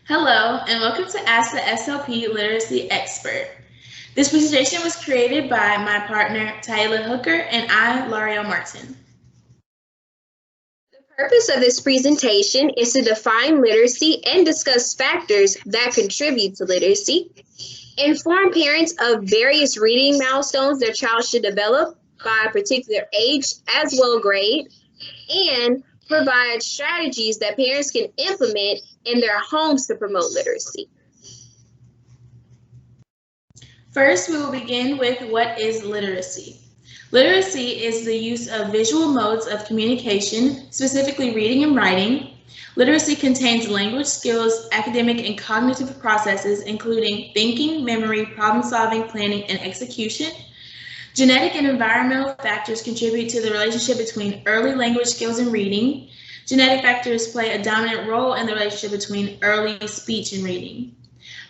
Hello, and welcome to Ask the SLP Literacy Expert. This presentation was created by my partner, Taylor Hooker, and I, L'Oreal Martin. The purpose of this presentation is to define literacy and discuss factors that contribute to literacy, inform parents of various reading milestones their child should develop by a particular age as well grade, and provide strategies that parents can implement in their homes to promote literacy. First, we will begin with what is literacy. Literacy is the use of visual modes of communication, specifically reading and writing. Literacy contains language skills, academic and cognitive processes, including thinking, memory, problem-solving, planning, and execution. Genetic and environmental factors contribute to the relationship between early language skills and reading. Genetic factors play a dominant role in the relationship between early speech and reading.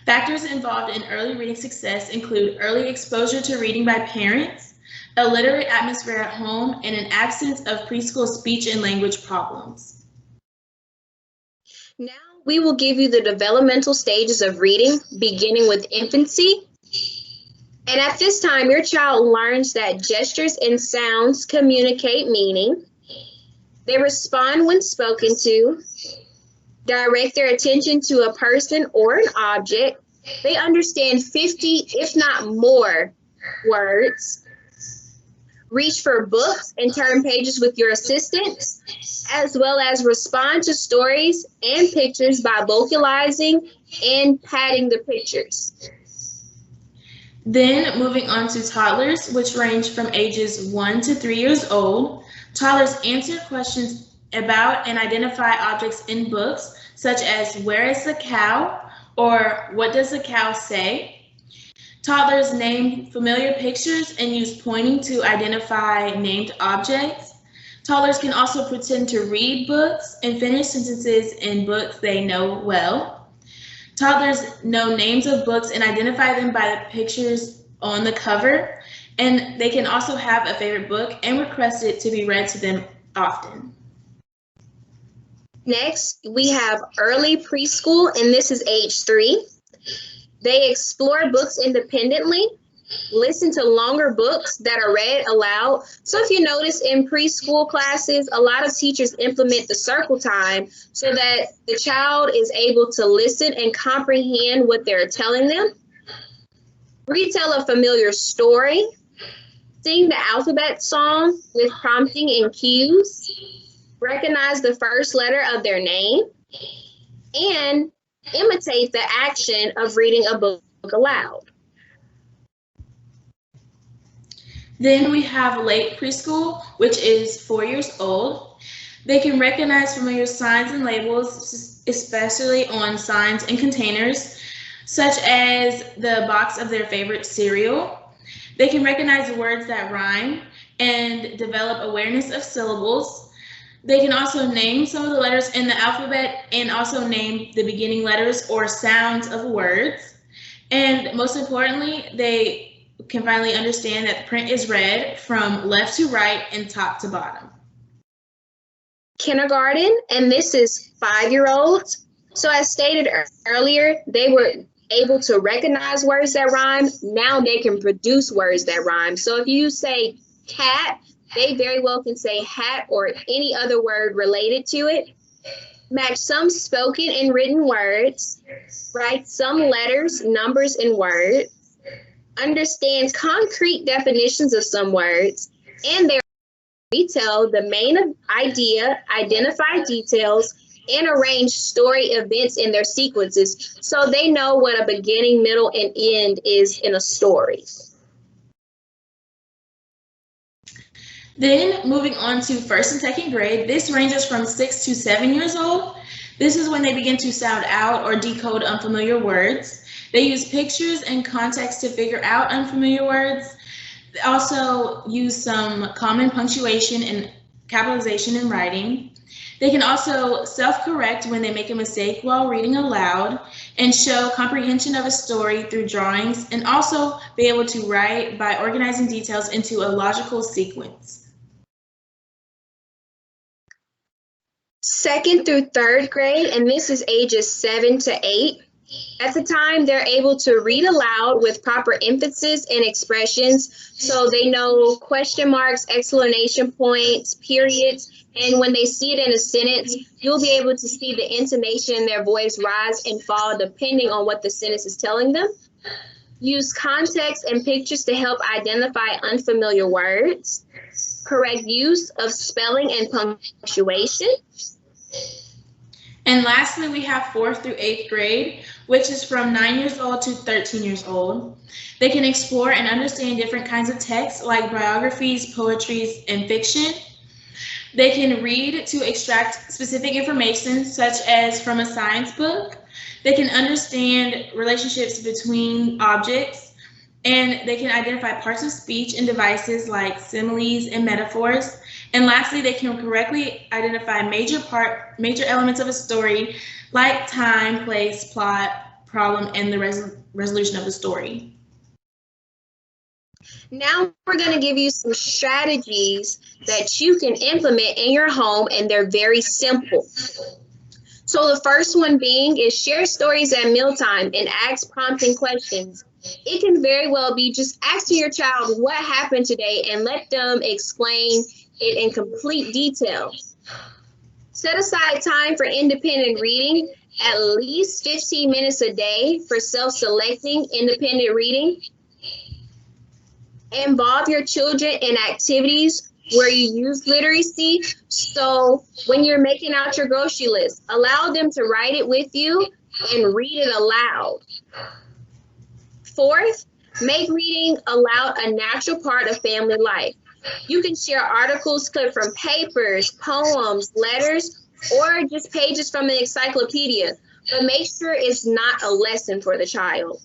Factors involved in early reading success include early exposure to reading by parents, a literate atmosphere at home, and an absence of preschool speech and language problems. Now we will give you the developmental stages of reading, beginning with infancy. And at this time, your child learns that gestures and sounds communicate meaning. They respond when spoken to, direct their attention to a person or an object. They understand 50, if not more, words. Reach for books and turn pages with your assistant, as well as respond to stories and pictures by vocalizing and patting the pictures. Then moving on to toddlers, which range from ages 1 to 3 years old. Toddlers answer questions about and identify objects in books, such as where is the cow or what does the cow say? Toddlers name familiar pictures and use pointing to identify named objects. Toddlers can also pretend to read books and finish sentences in books they know well. Toddlers know names of books and identify them by the pictures on the cover, and they can also have a favorite book and request it to be read to them often. Next, we have early preschool, and this is age 3. They explore books independently, listen to longer books that are read aloud. So if you notice in preschool classes, a lot of teachers implement the circle time so that the child is able to listen and comprehend what they're telling them. Retell a familiar story, sing the alphabet song with prompting and cues, recognize the first letter of their name, and imitate the action of reading a book aloud. Then we have late preschool, which is 4 years old. They can recognize familiar signs and labels, especially on signs and containers, such as the box of their favorite cereal. They can recognize words that rhyme and develop awareness of syllables. They can also name some of the letters in the alphabet and also name the beginning letters or sounds of words. And most importantly, they can finally understand that the print is read from left to right and top to bottom. Kindergarten, and this is 5-year-olds. So as stated earlier, they were able to recognize words that rhyme. Now they can produce words that rhyme. So if you say cat, they very well can say hat or any other word related to it. Match some spoken and written words. Write some letters, numbers, and words. Understand concrete definitions of some words, and they retell the main idea, identify details, and arrange story events in their sequences so they know what a beginning, middle, and end is in a story. Then moving on to 1st and 2nd grade, this ranges from 6 to 7 years old. This is when they begin to sound out or decode unfamiliar words. They use pictures and context to figure out unfamiliar words. They also use some common punctuation and capitalization in writing. They can also self-correct when they make a mistake while reading aloud and show comprehension of a story through drawings, and also be able to write by organizing details into a logical sequence. 2nd through 3rd grade, and this is ages 7 to 8. At the time, they're able to read aloud with proper emphasis and expressions, so they know question marks, exclamation points, periods, and when they see it in a sentence, you'll be able to see the intonation in their voice rise and fall depending on what the sentence is telling them. Use context and pictures to help identify unfamiliar words. Correct use of spelling and punctuation. And lastly, we have 4th through 8th grade, which is from 9 years old to 13 years old. They can explore and understand different kinds of texts like biographies, poetries, and fiction. They can read to extract specific information, such as from a science book. They can understand relationships between objects, and they can identify parts of speech and devices like similes and metaphors. And lastly, they can correctly identify major elements of a story like time, place, plot, problem, and the resolution of the story. Now we're going to give you some strategies that you can implement in your home, and they're very simple. So the first one being is share stories at mealtime and ask prompting questions. It can very well be just asking your child what happened today and let them explain it in complete detail. Set aside time for independent reading, at least 15 minutes a day for self-selecting independent reading. Involve your children in activities where you use literacy. So when you're making out your grocery list, allow them to write it with you and read it aloud. 4th, make reading aloud a natural part of family life. You can share articles clipped from papers, poems, letters, or just pages from an encyclopedia, but make sure it's not a lesson for the child.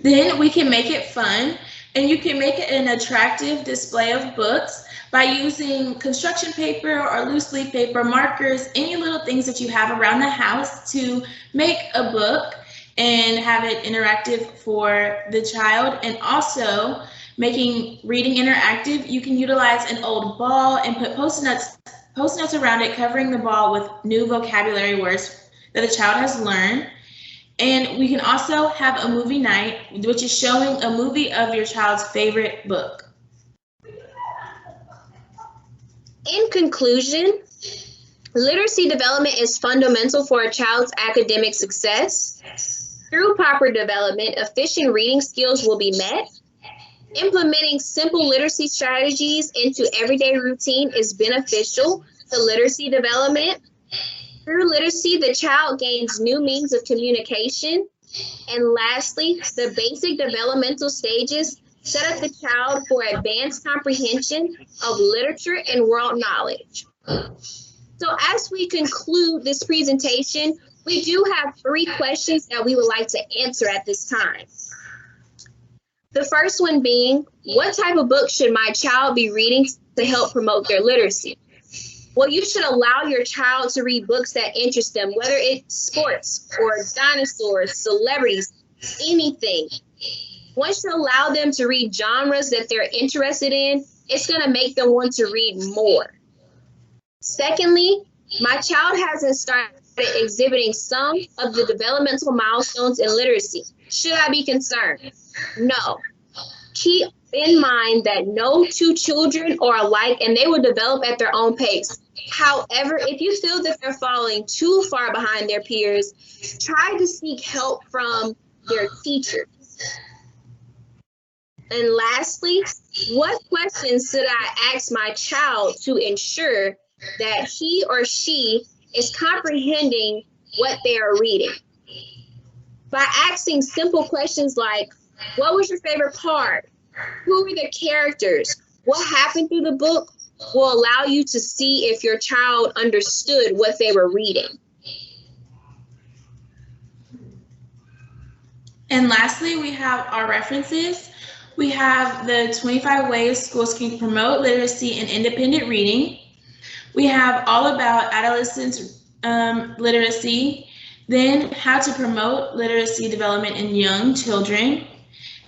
Then we can make it fun, and you can make it an attractive display of books by using construction paper or loose leaf paper, markers, any little things that you have around the house to make a book and have it interactive for the child. And also making reading interactive, you can utilize an old ball and put post-it notes around it, covering the ball with new vocabulary words that the child has learned. And we can also have a movie night, which is showing a movie of your child's favorite book. In conclusion, literacy development is fundamental for a child's academic success. Through proper development, efficient reading skills will be met. Implementing simple literacy strategies into everyday routine is beneficial to literacy development. Through literacy, the child gains new means of communication. And lastly, the basic developmental stages set up the child for advanced comprehension of literature and world knowledge. So as we conclude this presentation, we do have 3 questions that we would like to answer at this time. The first one being, what type of book should my child be reading to help promote their literacy? Well, you should allow your child to read books that interest them, whether it's sports or dinosaurs, celebrities, anything. Once you allow them to read genres that they're interested in, it's going to make them want to read more. Secondly, my child hasn't started exhibiting some of the developmental milestones in literacy. Should I be concerned? No. Keep in mind that no 2 children are alike and they will develop at their own pace. However, if you feel that they're falling too far behind their peers, try to seek help from their teachers. And lastly, what questions should I ask my child to ensure that he or she is comprehending what they are reading? By asking simple questions like, what was your favorite part? Who were the characters? What happened through the book will allow you to see if your child understood what they were reading. And lastly, we have our references. We have the 25 ways schools can promote literacy and independent reading. We have all about adolescent literacy, then how to promote literacy development in young children.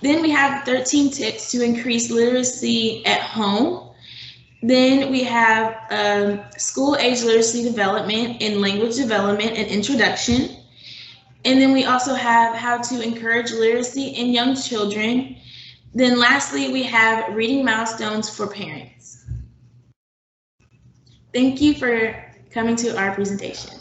Then we have 13 tips to increase literacy at home. Then we have school age literacy development and language development and introduction. And then we also have how to encourage literacy in young children. Then lastly, we have reading milestones for parents. Thank you for coming to our presentation.